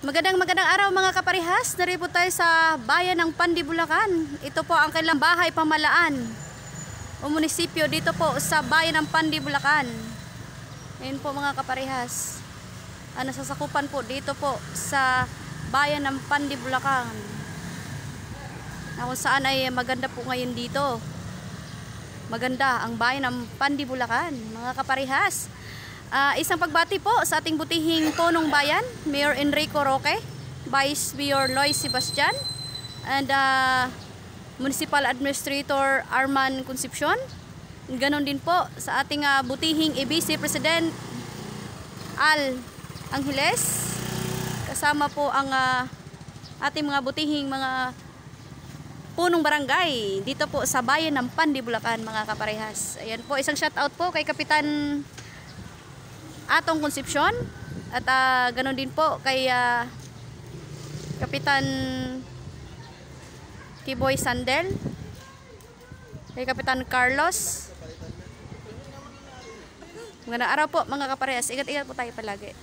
Magandang araw mga kaparehas. Narito tayo sa bayan ng Pandi, Bulacan. Ito po ang kailang bahay pamalaan o munisipyo dito po sa bayan ng Pandi, Bulacan. Ayun po mga kaparehas. Nasasakupan po dito po sa bayan ng Pandi, Bulacan. Kung saan ay maganda po ngayon dito. Maganda ang bayan ng Pandi, Bulacan mga kaparehas. Isang pagbati po sa ating butihing punong bayan, Mayor Enrico Roque, Vice Mayor Loy Sebastian, and Municipal Administrator Arman Concepcion. Ganon din po sa ating butihing Vice President Al Angeles. Kasama po ang ating mga butihing mga punong barangay dito po sa bayan ng Pandi, Bulacan mga kaparehas. Ayan po, isang shout out po kay Kapitan Atong Concepcion at ganon din po kay Kapitan Kiboy Sandel, kay Kapitan Carlos. Magandang araw po mga kaparehas. Ingat-ingat po tayo palagi.